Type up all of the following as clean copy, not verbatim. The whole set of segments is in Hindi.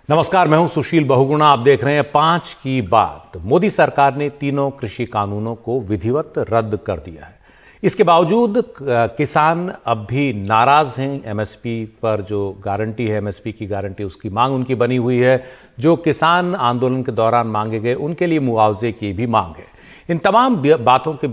नमस्कार, मैं हूं सुशील बहुगुणा। आप देख रहे हैं 5 की बात। मोदी सरकार ने तीनों कृषि कानूनों को विधिवत रद्द कर दिया है। इसके बावजूद किसान अब भी नाराज हैं। एमएसपी पर जो गारंटी है, एमएसपी की गारंटी, उसकी मांग उनकी बनी हुई है। जो किसान आंदोलन के दौरान मांगे गए, उनके लिए मुआवजे की भी मांग है। इन तमाम बातों के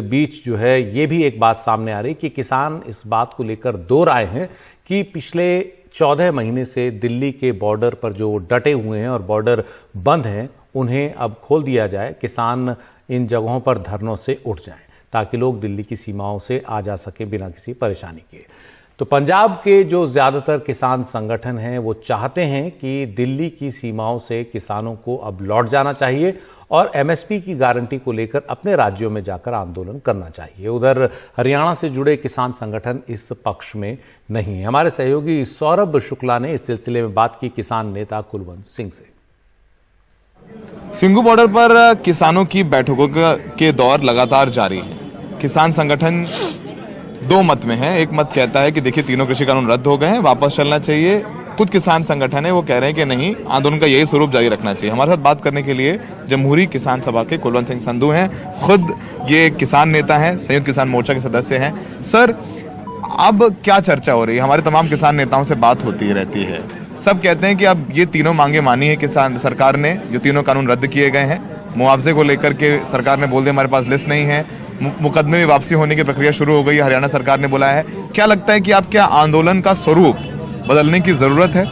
बीच जो है, ये भी एक बात सामने आ रही कि किसान इस बात को लेकर दो राय हैं कि पिछले 14 महीने से दिल्ली के बॉर्डर पर जो डटे हुए हैं और बॉर्डर बंद हैं, उन्हें अब खोल दिया जाए। किसान इन जगहों पर धरनों से उठ जाएं ताकि लोग दिल्ली की सीमाओं से आ जा सकें बिना किसी परेशानी के। तो पंजाब के जो ज्यादातर किसान संगठन हैं, वो चाहते हैं कि दिल्ली की सीमाओं से किसानों को अब लौट जाना चाहिए और एमएसपी की गारंटी को लेकर अपने राज्यों में जाकर आंदोलन करना चाहिए। उधर हरियाणा से जुड़े किसान संगठन इस पक्ष में नहीं है। हमारे सहयोगी सौरभ शुक्ला ने इस सिलसिले में बात की किसान नेता कुलवंत सिंह से। सिंघू बॉर्डर पर किसानों की बैठकों के दौर लगातार जारी है। किसान संगठन दो मत में है। एक मत कहता है कि देखिए, तीनों कृषि कानून रद्द हो गए हैं, वापस चलना चाहिए। कुछ किसान संगठन है वो कह रहे हैं कि नहीं, आंदोलन का यही स्वरूप जारी रखना चाहिए। हमारे साथ बात करने के लिए जमहूरी किसान सभा के कुलवंत सिंह संधू हैं। खुद ये किसान नेता हैं, संयुक्त किसान मोर्चा के सदस्य हैं। सर, अब क्या चर्चा हो रही है? हमारे तमाम किसान नेताओं से बात होती रहती है। सब कहते हैं कि अब ये तीनों मांगे मानी है किसान सरकार ने, जो तीनों कानून रद्द किए गए हैं। मुआवजे को लेकर के सरकार ने बोल दिया हमारे पास लिस्ट नहीं है। मुकदमे में वापसी होने की प्रक्रिया शुरू हो गई है, हरियाणा सरकार ने बोला है। क्या लगता है कि आप क्या आंदोलन का स्वरूप बदलने की जरूरत है?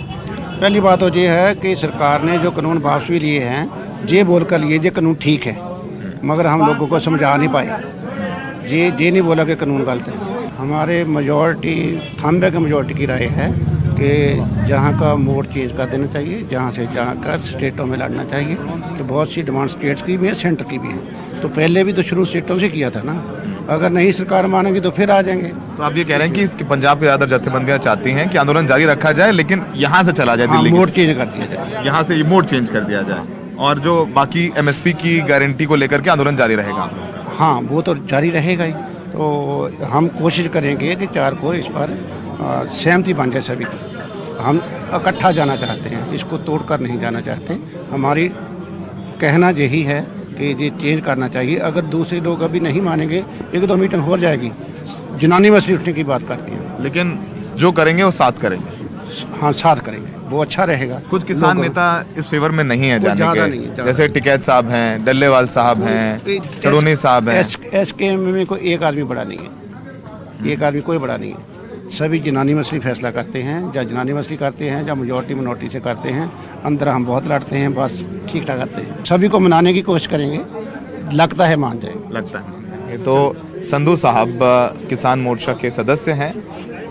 पहली बात तो ये है कि सरकार ने जो कानून वापस भी लिए हैं, ये बोलकर लिए ये कानून ठीक है, मगर हम लोगों को समझा नहीं पाए। ये नहीं बोला कि कानून गलत है। हमारे मेजॉरिटी, थानबे की मेजॉरिटी की राय है कि जहाँ का मोड चेंज कर देना चाहिए, जहाँ से जहाँ का स्टेटों में लड़ना चाहिए। तो बहुत सी डिमांड स्टेट्स की भी है, सेंटर की भी है। तो पहले भी तो शुरू स्टेटों से किया था ना। अगर नहीं सरकार मानेगी तो फिर आ जाएंगे। तो आप ये कह रहे हैं कि पंजाब के ज्यादातर जत्थेबंदियां चाहती हैं कि आंदोलन जारी रखा जाए, लेकिन यहाँ से चला जाए, दिल्ली मोड चेंज कर दिया जाए, यहाँ से ये मोड चेंज कर दिया जाए, और जो बाकी एमएसपी की गारंटी को लेकर के आंदोलन जारी रहेगा। हाँ, वो तो जारी रहेगा ही। तो हम कोशिश करेंगे कि 4 को इस पर सहमति बन जाए सभी की। हम इकट्ठा जाना चाहते हैं, इसको तोड़कर नहीं जाना चाहते। हमारी कहना यही है कि ये चेंज करना चाहिए। अगर दूसरे लोग अभी नहीं मानेंगे, 1-2 मीटिंग हो जाएगी, जनानी मसली उठने की बात करती हैं, लेकिन जो करेंगे वो साथ करेंगे। हाँ, साथ करेंगे, वो अच्छा रहेगा। कुछ किसान नेता इस फेवर में नहीं है जाने के, जैसे टिकैत साहब हैं, डल्लेवाल साहब हैं, चढ़ोनी साहब हैं। एसके में कोई एक आदमी बड़ा नहीं है, एक आदमी कोई बड़ा नहीं है। सभी जनानी मसली फैसला करते हैं, या जनानी मसली करते हैं, या मेजॉरिटी मिनॉरिटी से करते हैं। अंदर हम बहुत लड़ते हैं, बस ठीक ठाक करते हैं। सभी को मनाने की कोशिश करेंगे, लगता है मान जाएंगे। लगता है। तो संधू साहब किसान मोर्चा के सदस्य हैं,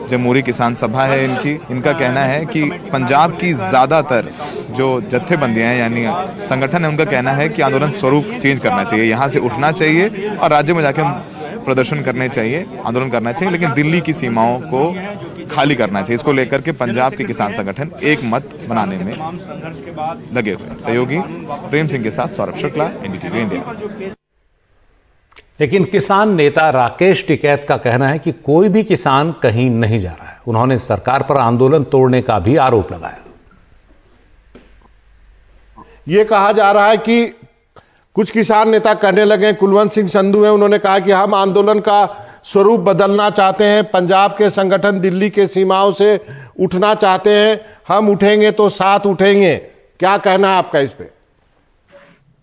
जमहूरी किसान सभा है इनका कहना है कि पंजाब की ज्यादातर जो जत्थेबंदियां हैं, यानी संगठन है, उनका कहना है कि आंदोलन स्वरूप चेंज करना चाहिए, यहाँ से उठना चाहिए और राज्य में जाकर प्रदर्शन करने चाहिए, आंदोलन करना चाहिए, लेकिन दिल्ली की सीमाओं को खाली करना चाहिए। इसको लेकर के पंजाब के किसान संगठन एक मत बनाने में लगे हुए। सहयोगी प्रेम सिंह के साथ सौरभ शुक्ला, एनडीटीवी इंडिया। लेकिन किसान नेता राकेश टिकैत का कहना है कि कोई भी किसान कहीं नहीं जा रहा है। उन्होंने सरकार पर आंदोलन तोड़ने का भी आरोप लगाया। ये कहा जा रहा है कि कुछ किसान नेता कहने लगे, कुलवंत सिंह संधू हैं, उन्होंने कहा कि हम आंदोलन का स्वरूप बदलना चाहते हैं। पंजाब के संगठन दिल्ली के सीमाओं से उठना चाहते हैं। हम उठेंगे तो साथ उठेंगे। क्या कहना है आपका इस पे?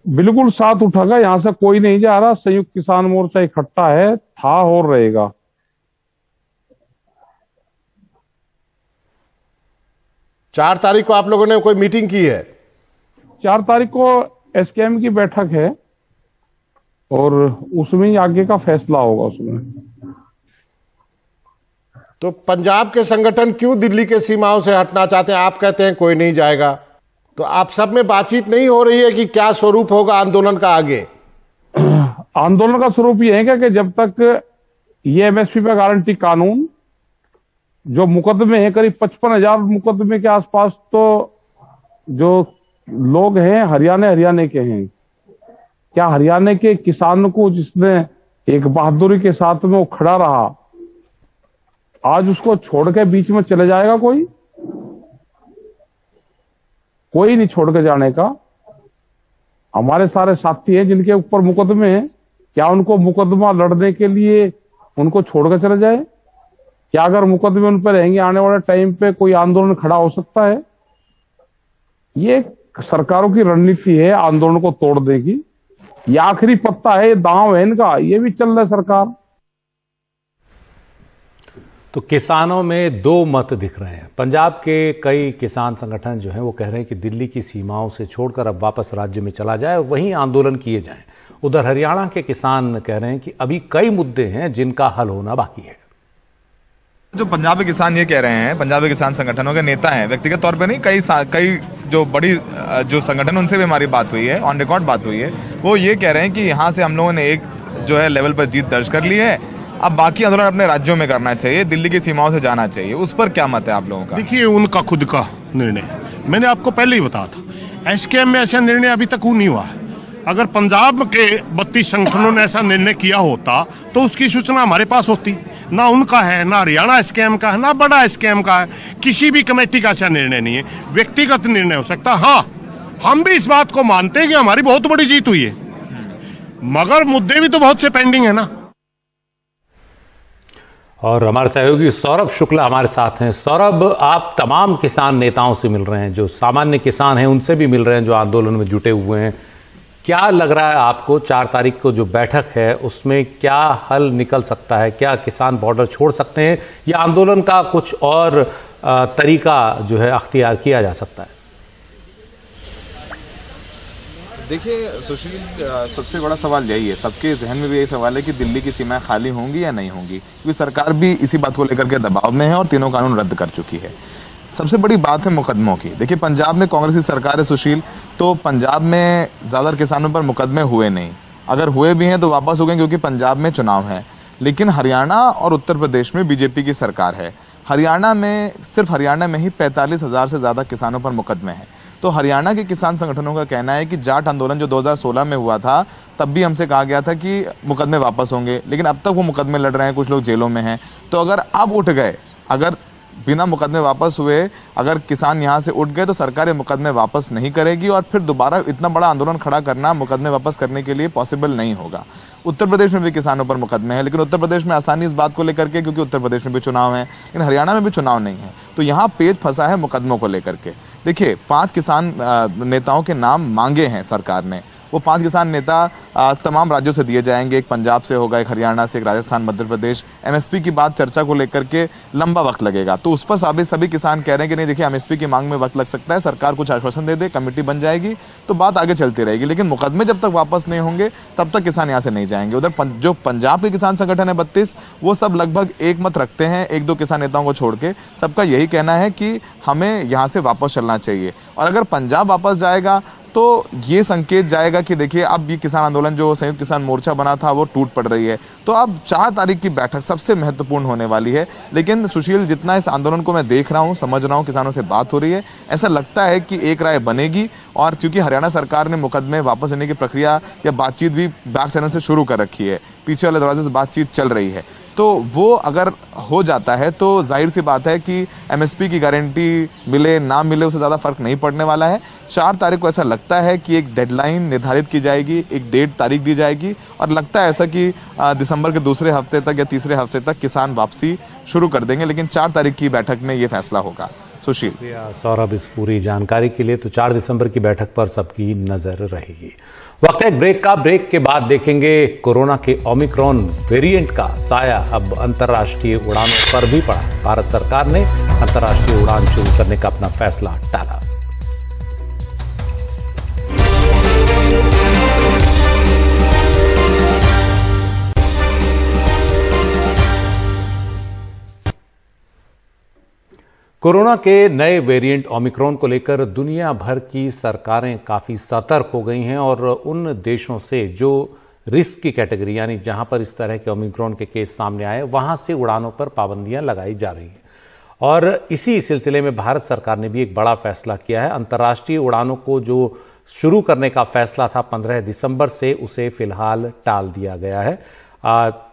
बिल्कुल साथ उठेगा, यहां से कोई नहीं जा रहा। संयुक्त किसान मोर्चा इकट्ठा है, था और रहेगा। 4 तारीख को आप लोगों ने कोई मीटिंग की है? 4 तारीख को एसकेएम की बैठक है और उसमें ही आगे का फैसला होगा। उसमें तो पंजाब के संगठन क्यों दिल्ली के सीमाओं से हटना चाहते हैं? आप कहते हैं कोई नहीं जाएगा, तो आप सब में बातचीत नहीं हो रही है कि क्या स्वरूप होगा आंदोलन का आगे? आंदोलन का स्वरूप यह है कि जब तक ये एमएसपी पे गारंटी कानून, जो मुकदमे हैं, करीब 55,000 मुकदमे के आसपास, तो जो लोग हैं हरियाणा के हैं। क्या हरियाणा के किसान को, जिसने एक बहादुरी के साथ में वो खड़ा रहा, आज उसको छोड़ के बीच में चले जाएगा कोई? कोई नहीं छोड़ के जाने का। हमारे सारे साथी हैं जिनके ऊपर मुकदमे हैं, क्या उनको मुकदमा लड़ने के लिए उनको छोड़ कर चले जाए? क्या अगर मुकदमे उन पर रहेंगे आने वाले टाइम पे कोई आंदोलन खड़ा हो सकता है? ये सरकारों की रणनीति है आंदोलन को तोड़ने की। ये आखिरी पत्ता है, ये दांव है इनका, ये भी चल रहा है सरकार। तो किसानों में दो मत दिख रहे हैं। पंजाब के कई किसान संगठन जो हैं वो कह रहे हैं कि दिल्ली की सीमाओं से छोड़कर अब वापस राज्य में चला जाए और वहीं आंदोलन किए जाएं। उधर हरियाणा के किसान कह रहे हैं कि अभी कई मुद्दे हैं जिनका हल होना बाकी है। जो पंजाब के किसान ये कह रहे हैं, पंजाब के किसान संगठनों के नेता हैं, व्यक्तिगत तौर पे नहीं, कई जो बड़ी जो संगठन उनसे भी हमारी बात हुई है, ऑन रिकॉर्ड बात हुई है, वो ये कह रहे हैं कि यहाँ से हम लोगों ने एक जो है लेवल पर जीत दर्ज कर ली है, अब बाकी आंदोलन अपने राज्यों में करना चाहिए, दिल्ली की सीमाओं से जाना चाहिए। उस पर क्या मत है आप लोगों का? देखिए, उनका खुद का निर्णय, मैंने आपको पहले ही बताया था, एसकेएम में ऐसा निर्णय अभी तक नहीं हुआ है। अगर पंजाब के 32 संगठनों ने ऐसा निर्णय किया होता तो उसकी सूचना हमारे पास होती। ना उनका है, ना हरियाणा एसकेएम का है, ना बड़ा एसकेएम का है, किसी भी कमेटी का ऐसा निर्णय नहीं है। व्यक्तिगत निर्णय हो सकता। हाँ, हम भी इस बात को मानते हैं कि हमारी बहुत बड़ी जीत हुई है, मगर मुद्दे भी तो बहुत से पेंडिंग है ना। और हमारे सहयोगी सौरभ शुक्ला हमारे साथ हैं। सौरभ, आप तमाम किसान नेताओं से मिल रहे हैं, जो सामान्य किसान हैं उनसे भी मिल रहे हैं जो आंदोलन में जुटे हुए हैं। क्या लग रहा है आपको 4 तारीख को जो बैठक है उसमें क्या हल निकल सकता है? क्या किसान बॉर्डर छोड़ सकते हैं या आंदोलन का कुछ और तरीका जो है अख्तियार किया जा सकता है? देखिए सुशील, सबसे बड़ा सवाल यही है, सबके जहन में भी यही सवाल है कि दिल्ली की सीमाएं खाली होंगी या नहीं होंगी, क्योंकि सरकार भी इसी बात को लेकर के दबाव में है और तीनों कानून रद्द कर चुकी है। सबसे बड़ी बात है मुकदमों की। देखिए, पंजाब में कांग्रेस की सरकार है सुशील, तो पंजाब में ज़्यादा किसानों पर मुकदमे हुए नहीं, अगर हुए भी हैं तो वापस हो गए क्योंकि पंजाब में चुनाव है। लेकिन हरियाणा और उत्तर प्रदेश में बीजेपी की सरकार है। हरियाणा में, सिर्फ हरियाणा में ही 45,000 से ज़्यादा किसानों पर मुकदमे हैं। तो हरियाणा के किसान संगठनों का कहना है कि जाट आंदोलन जो 2016 में हुआ था, तब भी हमसे कहा गया था कि मुकदमे वापस होंगे, लेकिन अब तक वो मुकदमे लड़ रहे हैं, कुछ लोग जेलों में हैं। तो अगर अब उठ गए, अगर बिना मुकदमे वापस हुए अगर किसान यहाँ से उठ गए तो सरकार ये मुकदमे वापस नहीं करेगी और फिर दोबारा इतना बड़ा आंदोलन खड़ा करना मुकदमे वापस करने के लिए पॉसिबल नहीं होगा। उत्तर प्रदेश में भी किसानों पर मुकदमे हैं, लेकिन उत्तर प्रदेश में आसानी इस बात को लेकर के क्योंकि उत्तर प्रदेश में भी चुनाव है, लेकिन हरियाणा में भी चुनाव नहीं है। तो यहाँ पेच फंसा है मुकदमों को लेकर के। देखिए, 5 किसान नेताओं के नाम मांगे हैं सरकार ने। वो 5 किसान नेता तमाम राज्यों से दिए जाएंगे, एक पंजाब से होगा, एक हरियाणा से, एक राजस्थान, मध्य प्रदेश। एमएसपी की बात चर्चा को लेकर के लंबा वक्त लगेगा, तो उस पर सभी किसान कह रहे हैं कि नहीं, देखिए एमएसपी की मांग में वक्त लग सकता है, सरकार कुछ आश्वासन दे दे, कमेटी बन जाएगी तो बात आगे चलती रहेगी, लेकिन मुकदमे जब तक वापस नहीं होंगे तब तक किसान यहाँ से नहीं जाएंगे। उधर जो पंजाब के किसान संगठन है 32, वो सब लगभग एक मत रखते हैं, 1-2 किसान नेताओं को छोड़ के। सबका यही कहना है कि हमें यहाँ से वापस चलना चाहिए, और अगर पंजाब वापस जाएगा तो ये संकेत जाएगा कि देखिए अब ये किसान आंदोलन जो संयुक्त किसान मोर्चा बना था वो टूट पड़ रही है। तो अब 4 तारीख की बैठक सबसे महत्वपूर्ण होने वाली है। लेकिन सुशील, जितना इस आंदोलन को मैं देख रहा हूँ, समझ रहा हूँ, किसानों से बात हो रही है, ऐसा लगता है कि एक राय बनेगी। और क्योंकि हरियाणा सरकार ने मुकदमे वापस लेने की प्रक्रिया या बातचीत भी बैक चैनल से शुरू कर रखी है, पीछे वाले दरवाजे से बातचीत चल रही है, तो वो अगर हो जाता है तो जाहिर सी बात है कि एमएसपी की गारंटी मिले ना मिले उससे ज़्यादा फर्क नहीं पड़ने वाला है। 4 तारीख को ऐसा लगता है कि एक डेडलाइन निर्धारित की जाएगी, एक डेट तारीख दी जाएगी, और लगता है ऐसा कि दिसंबर के दूसरे हफ्ते तक या तीसरे हफ्ते तक किसान वापसी शुरू कर देंगे। लेकिन 4 तारीख की बैठक में ये फैसला होगा। सुशील, सौरभ, इस पूरी जानकारी के लिए। तो 4 दिसंबर की बैठक पर सबकी नजर रहेगी। वक्त है ब्रेक का। ब्रेक के बाद देखेंगे कोरोना के ओमिक्रॉन वेरिएंट का साया अब अंतर्राष्ट्रीय उड़ानों पर भी पड़ा। भारत सरकार ने अंतर्राष्ट्रीय उड़ान शुरू करने का अपना फैसला टाला। कोरोना के नए वेरिएंट ओमिक्रॉन को लेकर दुनिया भर की सरकारें काफी सतर्क हो गई हैं और उन देशों से जो रिस्क की कैटेगरी यानी जहां पर इस तरह के ओमिक्रॉन के केस सामने आए वहां से उड़ानों पर पाबंदियां लगाई जा रही हैं। और इसी सिलसिले में भारत सरकार ने भी एक बड़ा फैसला किया है। अंतर्राष्ट्रीय उड़ानों को जो शुरू करने का फैसला था 15 दिसंबर से, उसे फिलहाल टाल दिया गया है।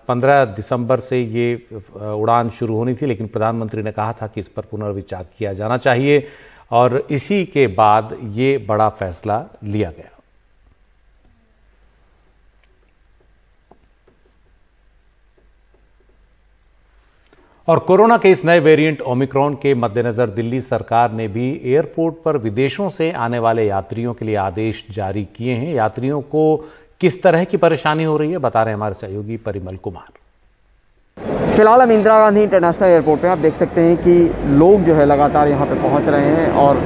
15 दिसंबर से ये उड़ान शुरू होनी थी, लेकिन प्रधानमंत्री ने कहा था कि इस पर पुनर्विचार किया जाना चाहिए और इसी के बाद ये बड़ा फैसला लिया गया। और कोरोना के इस नए वेरिएंट ओमिक्रॉन के मद्देनजर दिल्ली सरकार ने भी एयरपोर्ट पर विदेशों से आने वाले यात्रियों के लिए आदेश जारी किए हैं। यात्रियों को किस तरह की परेशानी हो रही है, बता रहे हैं हमारे सहयोगी परिमल कुमार। फिलहाल हम इंदिरा गांधी इंटरनेशनल एयरपोर्ट पे आप देख सकते हैं कि लोग जो है लगातार यहाँ पे पहुँच रहे हैं और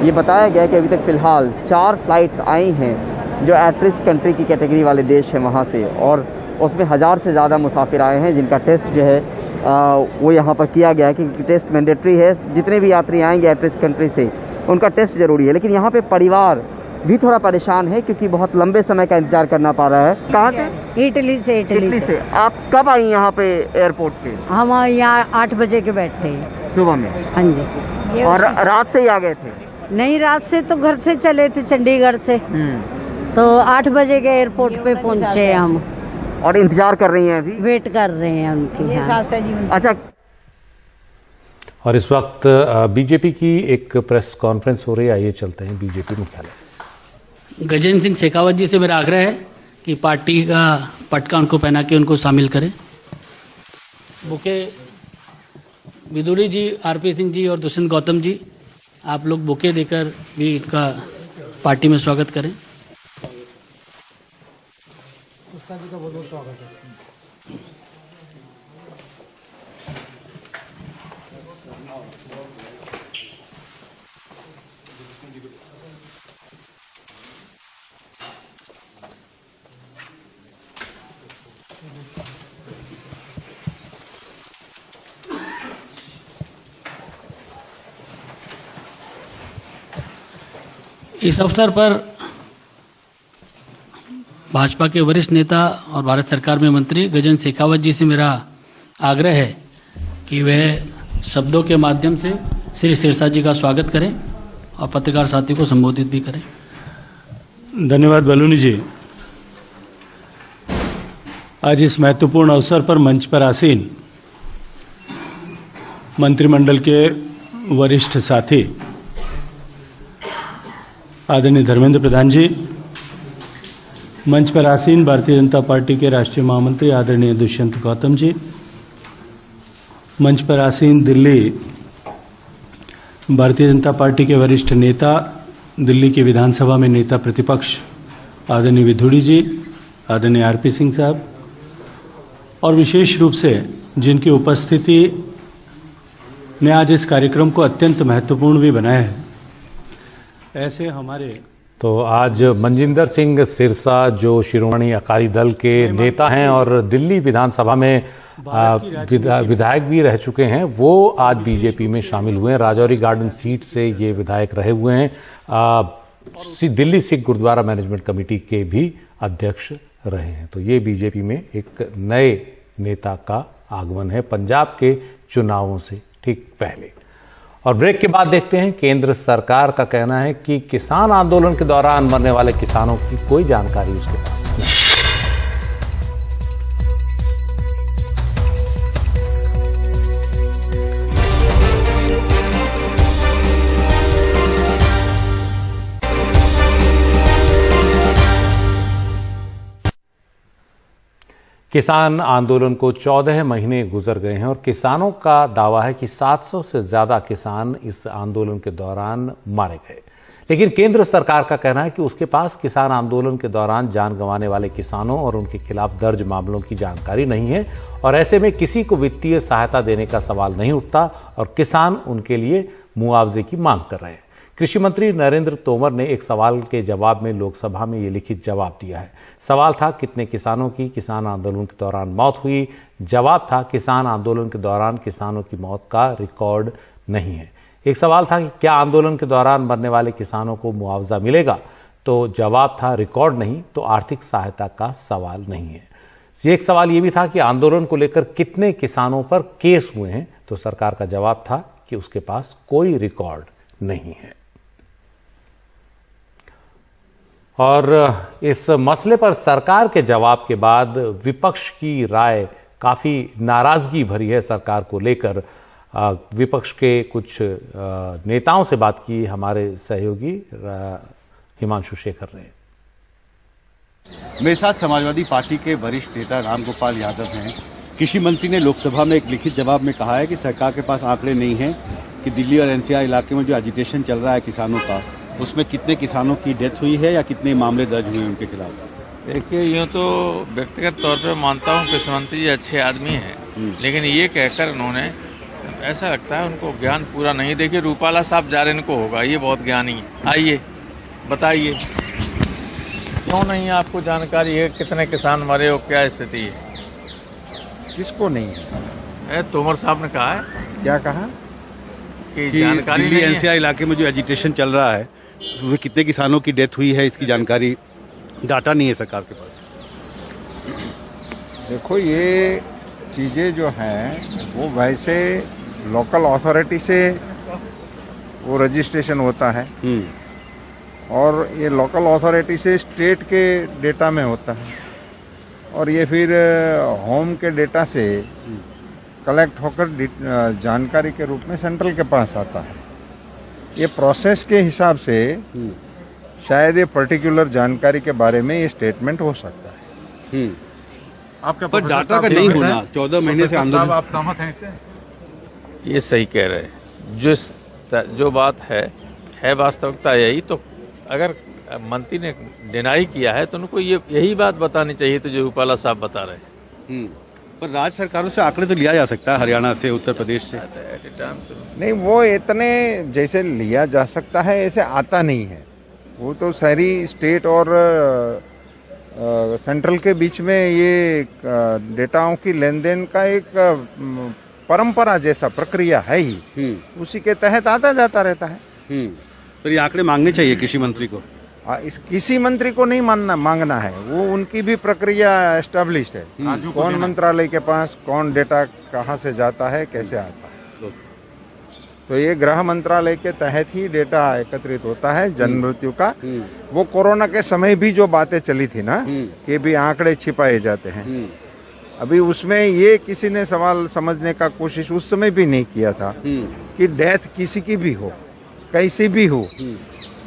ये बताया गया कि अभी तक फिलहाल 4 फ्लाइट्स आई हैं जो एट रिस्क कंट्री की कैटेगरी वाले देश हैं वहाँ से, और उसमें 1000 से ज़्यादा मुसाफिर आए हैं जिनका टेस्ट जो है वो यहाँ पर किया गया है, क्योंकि टेस्ट मैंडेटरी है। जितने भी यात्री आएंगे एट रिस्क कंट्री से उनका टेस्ट जरूरी है। लेकिन यहाँ पे परिवार भी थोड़ा परेशान है क्योंकि बहुत लंबे समय का इंतजार करना पड़ रहा है। कहाँ से? इटली से। आप कब आई यहाँ पे एयरपोर्ट पे? हम यहाँ 8 बजे के बैठे हैं सुबह में। हाँ जी। और रात से ही आ गए थे? नहीं, रात से तो घर से चले थे, चंडीगढ़ से, तो 8 बजे के एयरपोर्ट पे पहुँचे हम। और इंतजार कर रही हैं अभी? वेट कर रहे हैं उनकी। अच्छा। और इस वक्त बीजेपी की एक प्रेस कॉन्फ्रेंस हो रही है, आइए चलते हैं बीजेपी मुख्यालय। गजेंद्र सिंह शेखावत जी से मेरा आग्रह है कि पार्टी का पटका उनको पहना के उनको शामिल करें। बुके विदुरी जी, आरपी सिंह जी और दुष्यंत गौतम जी, आप लोग बुके देकर भी इनका पार्टी में स्वागत करें। जी का बहुत बहुत स्वागत है। इस अवसर पर भाजपा के वरिष्ठ नेता और भारत सरकार में मंत्री गजेंद्र शेखावत जी से मेरा आग्रह है कि वह शब्दों के माध्यम से श्री सिरसा जी का स्वागत करें और पत्रकार साथी को संबोधित भी करें। धन्यवाद बलूनी जी। आज इस महत्वपूर्ण अवसर पर मंच पर आसीन मंत्रिमंडल के वरिष्ठ साथी आदरणीय धर्मेंद्र प्रधान जी, मंच पर आसीन भारतीय जनता पार्टी के राष्ट्रीय महामंत्री आदरणीय दुष्यंत गौतम जी, मंच पर आसीन दिल्ली भारतीय जनता पार्टी के वरिष्ठ नेता, दिल्ली की विधानसभा में नेता प्रतिपक्ष आदरणीय विधुड़ी जी, आदरणीय आरपी सिंह साहब, और विशेष रूप से जिनकी उपस्थिति ने आज इस कार्यक्रम को अत्यंत महत्वपूर्ण भी बनाया है, ऐसे हमारे तो आज मनजिंदर सिंह सिरसा जो शिरोमणि अकाली दल के नेता हैं और दिल्ली विधानसभा में विधायक भी रह चुके हैं, वो आज बीजेपी में शामिल हुए हैं। राजौरी गार्डन सीट से ये विधायक रहे हुए हैं। दिल्ली सिख गुरुद्वारा मैनेजमेंट कमेटी के भी अध्यक्ष रहे हैं। तो ये बीजेपी में एक नए नेता का आगमन है पंजाब के चुनावों से ठीक पहले। और ब्रेक के बाद देखते हैं केंद्र सरकार का कहना है कि किसान आंदोलन के दौरान मरने वाले किसानों की कोई जानकारी उसके पास नहीं। किसान आंदोलन को 14 महीने गुजर गए हैं और किसानों का दावा है कि 700 से ज्यादा किसान इस आंदोलन के दौरान मारे गए। लेकिन केंद्र सरकार का कहना है कि उसके पास किसान आंदोलन के दौरान जान गंवाने वाले किसानों और उनके खिलाफ दर्ज मामलों की जानकारी नहीं है और ऐसे में किसी को वित्तीय सहायता देने का सवाल नहीं उठता और किसान उनके लिए मुआवजे की मांग कर रहे हैं। कृषि मंत्री नरेंद्र तोमर ने एक सवाल के जवाब में लोकसभा में ये लिखित जवाब दिया है। सवाल था कितने किसानों की किसान आंदोलन के दौरान मौत हुई। जवाब था किसान आंदोलन के दौरान किसानों की मौत का रिकॉर्ड नहीं है। एक सवाल था कि क्या आंदोलन के दौरान मरने वाले किसानों को मुआवजा मिलेगा, तो जवाब था रिकॉर्ड नहीं तो आर्थिक सहायता का सवाल नहीं है। एक सवाल ये भी था कि आंदोलन को लेकर कितने किसानों पर केस हुए हैं, तो सरकार का जवाब था कि उसके पास कोई रिकॉर्ड नहीं है। और इस मसले पर सरकार के जवाब के बाद विपक्ष की राय काफी नाराजगी भरी है सरकार को लेकर। विपक्ष के कुछ नेताओं से बात की हमारे सहयोगी हिमांशु शेखर ने। मेरे साथ समाजवादी पार्टी के वरिष्ठ नेता रामगोपाल यादव हैं। कृषि मंत्री ने लोकसभा में एक लिखित जवाब में कहा है कि सरकार के पास आंकड़े नहीं हैं कि दिल्ली और एनसीआर इलाके में जो एजिटेशन चल रहा है किसानों का, उसमें कितने किसानों की डेथ हुई है या कितने मामले दर्ज हुए हैं उनके खिलाफ। देखिए, यूँ तो व्यक्तिगत तौर पे मानता हूँ कृषि मंत्री जी अच्छे आदमी हैं, लेकिन ये कहकर उन्होंने, ऐसा लगता है उनको ज्ञान पूरा नहीं। देखिए, रूपाला साहब जा रहे इनको होगा, ये बहुत ज्ञानी है। आइए बताइए, क्यों नहीं आपको जानकारी है कितने किसान मरे हो, क्या स्थिति है? किसको नहीं है? तोमर साहब ने कहा है। क्या कहा? कि जानकारी दिल्ली एनसीआर इलाके में जो एजिटेशन चल रहा है उसमें कितने किसानों की डेथ हुई है, इसकी जानकारी, डाटा नहीं है सरकार के पास। देखो, ये चीज़ें जो हैं वो वैसे लोकल अथॉरिटी से वो रजिस्ट्रेशन होता है और ये लोकल अथॉरिटी से स्टेट के डेटा में होता है और ये फिर होम के डेटा से कलेक्ट होकर जानकारी के रूप में सेंट्रल के पास आता है। ये प्रोसेस के हिसाब से शायद ये पर्टिकुलर जानकारी के बारे में ये स्टेटमेंट हो सकता है। आपका पर डाटा का नहीं होना 14 महीने से आंदोलन, आप सहमत हैं इससे? ये सही कह रहे हैं। जो बात है वास्तविकता यही। तो अगर मंत्री ने डिनाई किया है तो उनको यही बात बतानी चाहिए, तो जो रूपाला साहब बता रहे हैं। पर राज्य सरकारों से आंकड़े तो लिया जा सकता है, हरियाणा से, उत्तर प्रदेश से। नहीं, वो इतने जैसे लिया जा सकता है ऐसे आता नहीं है। वो तो सारी स्टेट और सेंट्रल के बीच में ये डेटाओं की लेन देन का एक परंपरा जैसा प्रक्रिया है ही, उसी के तहत आता जाता रहता है। तो ये आंकड़े मांगने चाहिए कृषि मंत्री को। किसी मंत्री को नहीं मांगना है, वो उनकी भी प्रक्रिया एस्टेब्लिश्ड है। कौन मंत्रालय के पास कौन डेटा कहाँ से जाता है, कैसे आता है। तो ये गृह मंत्रालय के तहत ही डेटा एकत्रित होता है जन मृत्यु का। वो कोरोना के समय भी जो बातें चली थी ना कि भी आंकड़े छिपाए जाते हैं, अभी उसमें ये किसी ने सवाल समझने का कोशिश उस समय भी नहीं किया था कि डेथ किसी की भी हो, कैसी भी हो,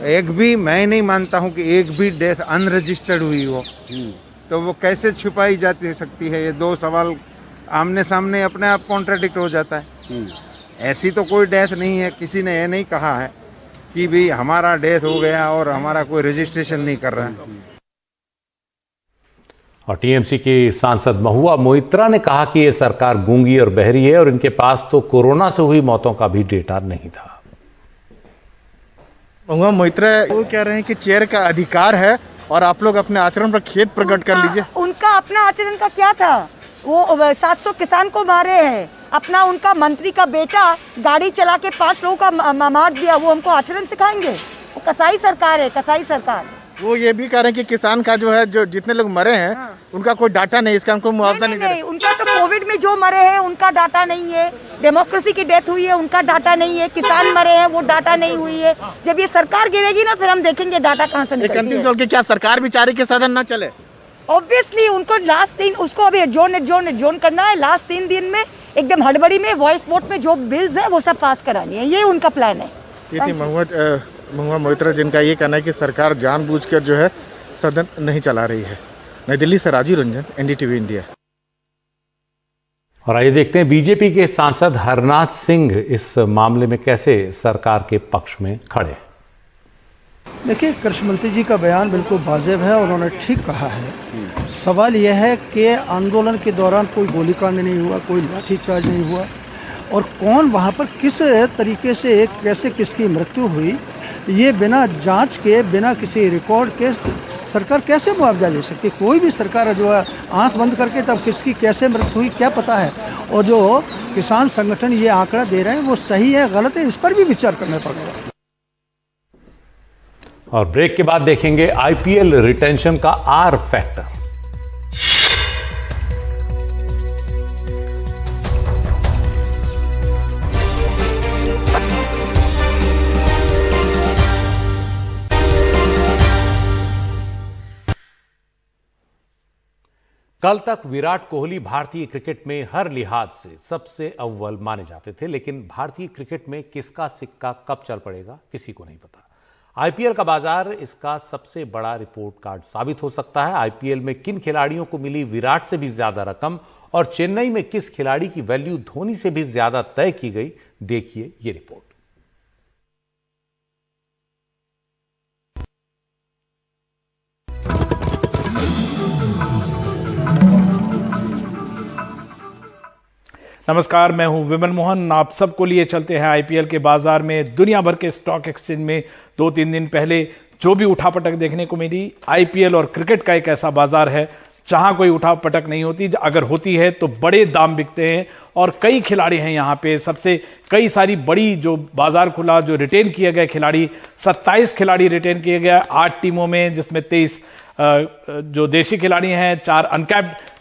एक भी, मैं नहीं मानता हूं कि एक भी डेथ अनरजिस्टर्ड हुई हो, तो वो कैसे छुपाई जाती सकती है। ये दो सवाल आमने सामने अपने आप कॉन्ट्राडिक्ट हो जाता है। ऐसी तो कोई डेथ नहीं है, किसी ने ये नहीं कहा है कि भी हमारा डेथ हो गया और हमारा कोई रजिस्ट्रेशन नहीं कर रहा है। और टीएमसी की सांसद महुआ मोइत्रा ने कहा कि ये सरकार गूंगी और बहरी है और इनके पास तो कोरोना से हुई मौतों का भी डेटा नहीं था। महुआ मोइत्रा वो कह रहे हैं कि चेयर का अधिकार है और आप लोग अपने आचरण पर खेद प्रकट कर लीजिए। उनका अपना आचरण का क्या था? वो 700 किसान को मारे हैं, अपना उनका मंत्री का बेटा गाड़ी चला के 5 लोगों का मार दिया, वो हमको आचरण सिखाएंगे? वो कसाई सरकार है, कसाई सरकार। वो ये भी कह रहे हैं कि किसान का जो है, जो जितने लोग मरे हैं उनका कोई डाटा नहीं, इसका हमको मुआवजा नहीं। उनका तो कोविड में जो मरे हैं उनका डाटा नहीं है, डेमोक्रेसी की डेथ हुई है उनका डाटा नहीं है, किसान मरे हैं वो डाटा नहीं हुई है। जब ये सरकार गिरेगी ना फिर हम देखेंगे डाटा कहाँ से निकलती है। क्या सरकार बिचारी के साधन न चले? ऑब्वियसली उनको लास्ट 3, उसको अभी एडजोर्न करना है। लास्ट 3 दिन में एकदम हड़बड़ी में वॉइस वोट में जो बिल्स है वो सब पास करानी है, ये उनका प्लान है। ये थी महुआ मोइत्रा, जिनका ये कहना है कि सरकार जानबूझकर जो है सदन नहीं चला रही है। नई दिल्ली से राजीव रंजन, एनडीटीवी इंडिया। और आइए देखते हैं बीजेपी के सांसद हरनाथ सिंह इस मामले में कैसे सरकार के पक्ष में खड़े हैं। देखिए, कृषि मंत्री जी का बयान बिल्कुल वाजिब है और उन्होंने ठीक कहा है। सवाल यह है कि आंदोलन के दौरान कोई गोलीकांड नहीं हुआ, कोई लाठीचार्ज नहीं हुआ और कौन वहाँ पर किस तरीके से कैसे किसकी मृत्यु हुई, ये बिना जांच के, बिना किसी रिकॉर्ड के सरकार कैसे मुआवजा दे सकती है? कोई भी सरकार जो है आंख बंद करके तब किसकी कैसे मृत्यु हुई क्या पता है। और जो किसान संगठन ये आंकड़ा दे रहे हैं वो सही है गलत है, इस पर भी विचार करना पड़ेगा। और ब्रेक के बाद देखेंगे आईपीएल रिटेंशन का आर फैक्टर। कल तक विराट कोहली भारतीय क्रिकेट में हर लिहाज से सबसे अव्वल माने जाते थे, लेकिन भारतीय क्रिकेट में किसका सिक्का कब चल पड़ेगा किसी को नहीं पता। आईपीएल का बाजार इसका सबसे बड़ा रिपोर्ट कार्ड साबित हो सकता है। आईपीएल में किन खिलाड़ियों को मिली विराट से भी ज्यादा रकम और चेन्नई में किस खिलाड़ी की वैल्यू धोनी से भी ज्यादा तय की गई, देखिए ये रिपोर्ट। नमस्कार, मैं हूं विमल मोहन। आप सबको लिए चलते हैं आईपीएल के बाजार में। दुनिया भर के स्टॉक एक्सचेंज में 2-3 दिन पहले जो भी उठापटक देखने को मिली, आईपीएल और क्रिकेट का एक ऐसा बाजार है जहां कोई उठापटक नहीं होती, अगर होती है तो बड़े दाम बिकते हैं और कई खिलाड़ी हैं यहाँ पे। सबसे कई सारी बड़ी जो बाजार खुला, जो रिटेन किए गए खिलाड़ी, 27 खिलाड़ी रिटेन किए गए 8 टीमों में, जिसमें 23 जो देशी खिलाड़ी हैं, 4 अनकैप्ड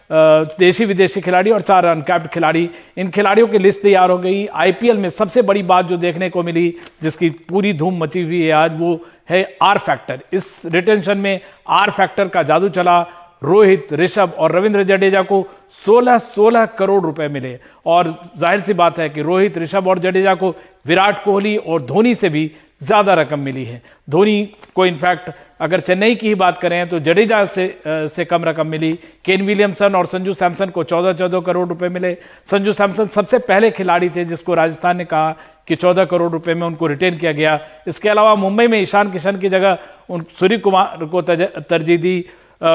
देशी विदेशी खिलाड़ी और 4 अनकैप्ड खिलाड़ी। इन खिलाड़ियों की लिस्ट तैयार हो गई। आईपीएल में सबसे बड़ी बात जो देखने को मिली, जिसकी पूरी धूम मची हुई है आज, वो है आर फैक्टर। इस रिटेंशन में आर फैक्टर का जादू चला। रोहित, ऋषभ और रविंद्र जडेजा को 16 करोड़ रुपए मिले और जाहिर सी बात है कि रोहित, ऋषभ और जडेजा को विराट कोहली और धोनी से भी ज्यादा रकम मिली है। धोनी को इनफैक्ट अगर चेन्नई की ही बात करें तो जडेजा से कम रकम मिली। केन विलियमसन और संजू सैमसन को 14 करोड़ रुपए मिले। संजू सैमसन सबसे पहले खिलाड़ी थे जिसको राजस्थान ने कहा कि 14 करोड़ रुपए में उनको रिटेन किया गया। इसके अलावा मुंबई में ईशान किशन की जगह सूर्य कुमार को तरजीह दी।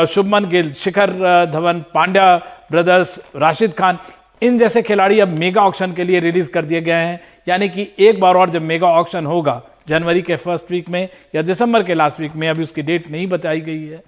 शुभमन गिल, शिखर धवन, पांड्या ब्रदर्स, राशिद खान, इन जैसे खिलाड़ी अब मेगा ऑक्शन के लिए रिलीज कर दिए गए हैं। यानी कि एक बार और जब मेगा ऑक्शन होगा जनवरी के फर्स्ट वीक में या दिसंबर के लास्ट वीक में, अभी उसकी डेट नहीं बताई गई है,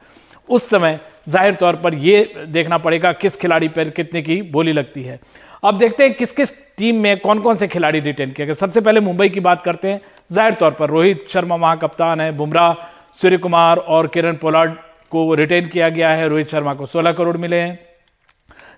उस समय जाहिर तौर पर यह देखना पड़ेगा किस खिलाड़ी पर कितने की बोली लगती है। अब देखते हैं किस किस टीम में कौन कौन से खिलाड़ी रिटेन किए गए। सबसे पहले मुंबई की बात करते हैं। जाहिर तौर पर रोहित शर्मा वहां कप्तान है, बुमराह, सूर्य कुमार और किरण पोलार्ड को रिटेन किया गया है। रोहित शर्मा को 16 करोड़ मिले हैं,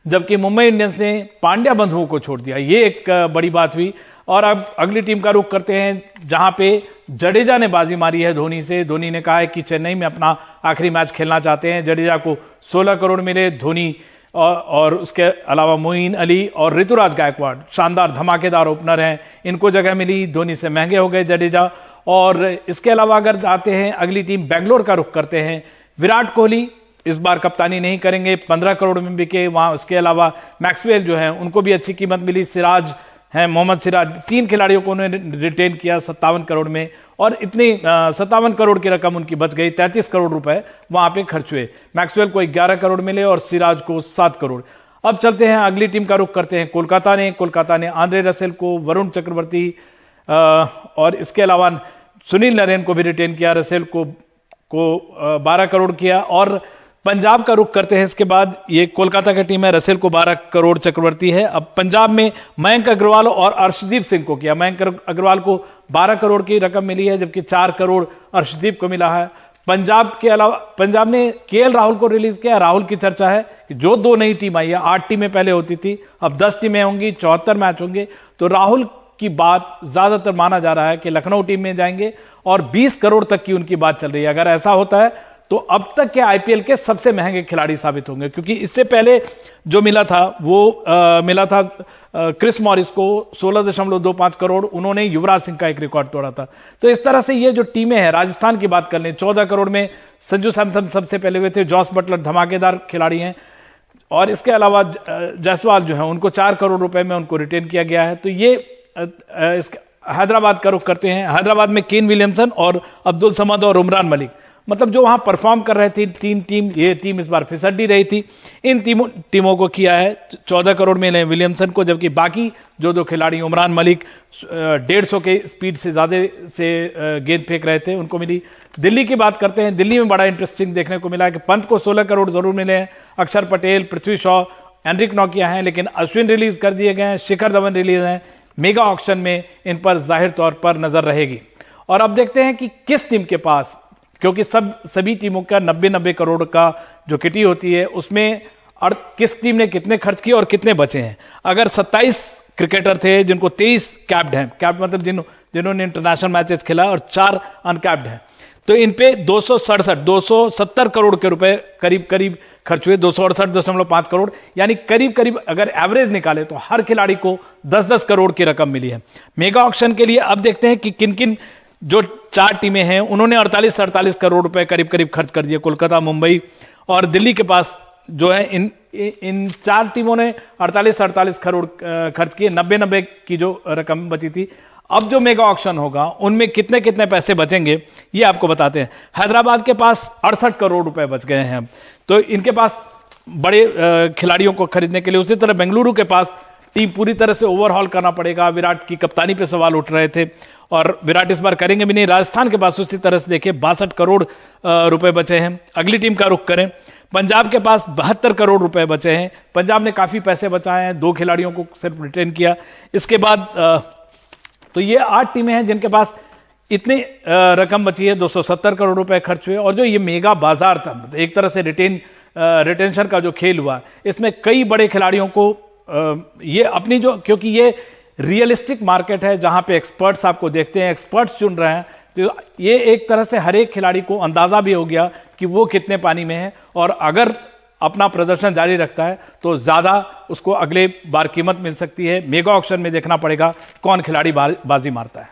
जबकि मुंबई इंडियंस ने पांड्या बंधुओं को छोड़ दिया। ये एक बड़ी बात हुई। और अब अगली टीम का रुख करते हैं जहां पे जडेजा ने बाजी मारी है धोनी से। धोनी ने कहा है कि चेन्नई में अपना आखिरी मैच खेलना चाहते हैं। जडेजा को 16 करोड़ मिले। धोनी और उसके अलावा मोइन अली और ऋतुराज गायकवाड़ शानदार धमाकेदार ओपनर हैं, इनको जगह मिली। धोनी से महंगे हो गए जडेजा। और इसके अलावा अगर जाते हैं अगली टीम बेंगलोर का रुख करते हैं, विराट कोहली इस बार कप्तानी नहीं करेंगे, 15 करोड़ में बिके वहां। उसके अलावा मैक्सवेल जो है उनको भी अच्छी कीमत मिली। सिराज हैं, मोहम्मद सिराज, 3 खिलाड़ियों को उन्होंने रिटेन किया 57 करोड़ में और इतनी 57 करोड़ की रकम उनकी बच गई। 33 करोड़ रुपए वहां पे खर्च हुए। मैक्सवेल को 11 करोड़ मिले और सिराज को 7 करोड़। अब चलते हैं अगली टीम का रुख करते हैं कोलकाता ने आंद्रे रसेल को, वरुण चक्रवर्ती और इसके अलावा सुनील नरेन को भी रिटेन किया। रसेल को 12 करोड़ किया। और पंजाब का रुख करते हैं इसके बाद। ये कोलकाता की टीम है, रसेल को 12 करोड़ चक्रवर्ती है। अब पंजाब में मयंक अग्रवाल और अर्शदीप सिंह को किया। मयंक अग्रवाल को 12 करोड़ की रकम मिली है, जबकि 4 करोड़ अर्शदीप को मिला है। पंजाब के अलावा पंजाब ने केएल राहुल को रिलीज किया। राहुल की चर्चा है कि जो 2 नई टीम आई है, 8 टीमें पहले होती थी, अब 10 टीमें होंगी, 74 मैच होंगे, तो राहुल की बात ज्यादातर माना जा रहा है कि लखनऊ टीम में जाएंगे और 20 करोड़ तक की उनकी बात चल रही है। अगर ऐसा होता है तो अब तक के आईपीएल के सबसे महंगे खिलाड़ी साबित होंगे, क्योंकि इससे पहले जो मिला था वो मिला था क्रिस मॉरिस को 16.25 करोड़। उन्होंने युवराज सिंह का एक रिकॉर्ड तोड़ा था। तो इस तरह से ये जो टीमें हैं, राजस्थान की बात कर लें, 14 करोड़ में संजू सैमसन सबसे पहले हुए थे। जॉस बटलर धमाकेदार खिलाड़ी हैं। और इसके अलावा जायसवाल जो है उनको 4 करोड़ रुपए में उनको रिटेन किया गया है। तो ये हैदराबाद का रुख करते हैं। हैदराबाद में केन विलियमसन और अब्दुल समद और उमरान मलिक, मतलब जो वहां परफॉर्म कर रहे थे 3 टीम, ये टीम इस बार फिसड्डी रही थी। इन टीमों को किया है 14 करोड़ मिले विलियमसन को, जबकि बाकी जो 2 खिलाड़ी उमरान मलिक 150 के स्पीड से ज्यादा से गेंद फेंक रहे थे, उनको मिली। दिल्ली की बात करते हैं। दिल्ली में बड़ा इंटरेस्टिंग देखने को मिला है कि पंत को 16 करोड़ जरूर मिले हैं। अक्षर पटेल, पृथ्वी शॉ, एनरिक नौकिया हैं, लेकिन अश्विन रिलीज कर दिए गए हैं, शिखर धवन रिलीज हैं। मेगा ऑक्शन में इन पर जाहिर तौर पर नजर रहेगी। और अब देखते हैं कि किस टीम के पास, क्योंकि सभी टीमों का 90 करोड़ का जो किटी होती है उसमें किस टीम ने कितने खर्च किए और कितने बचे हैं। अगर 27 क्रिकेटर थे जिनको 23 कैप्ड हैं, कैप्ड मतलब जिन्होंने इंटरनेशनल मैचेस खेला, और 4 अनकैप्ड हैं, तो इन पे 270 करोड़ के रुपए करीब करीब खर्च हुए, 268.5 करोड़, यानी करीब करीब अगर एवरेज निकाले तो हर खिलाड़ी को 10-10 करोड़ की रकम मिली है। मेगा ऑक्शन के लिए अब देखते हैं कि किन किन जो 4 टीमें हैं उन्होंने 48 करोड़ रुपए करीब करीब खर्च कर दिए। कोलकाता, मुंबई और दिल्ली के पास जो है इन 4 टीमों ने 48 करोड़ खर्च किए, 90 की जो रकम बची थी। अब जो मेगा ऑक्शन होगा उनमें कितने कितने पैसे बचेंगे ये आपको बताते हैं। हैदराबाद के पास 68 करोड़ रुपए बच गए हैं, तो इनके पास बड़े खिलाड़ियों को खरीदने के लिए। उसी तरह बेंगलुरु के पास टीम पूरी तरह से ओवरहॉल करना पड़ेगा, विराट की कप्तानी पे सवाल उठ रहे थे और विराट इस बार करेंगे भी नहीं। राजस्थान के पास उसी तरह से देखिए 62 करोड़ रुपए बचे हैं। अगली टीम का रुख करें, पंजाब के पास 72 करोड़ रुपए बचे हैं। पंजाब ने काफी पैसे बचाए हैं, 2 खिलाड़ियों को सिर्फ रिटेन किया। इसके बाद तो ये 8 टीमें हैं जिनके पास इतनी रकम बची है, 270 करोड़ रुपए खर्च हुए। और जो ये मेगा बाजार था, एक तरह से रिटेंशन का जो खेल हुआ, इसमें कई बड़े खिलाड़ियों को ये अपनी जो, क्योंकि ये रियलिस्टिक मार्केट है जहां पे एक्सपर्ट्स आपको देखते हैं, एक्सपर्ट्स चुन रहे हैं, तो ये एक तरह से हर एक खिलाड़ी को अंदाजा भी हो गया कि वो कितने पानी में है और अगर अपना प्रदर्शन जारी रखता है तो ज्यादा उसको अगले बार कीमत मिल सकती है। मेगा ऑक्शन में देखना पड़ेगा कौन खिलाड़ी बाजी मारता है।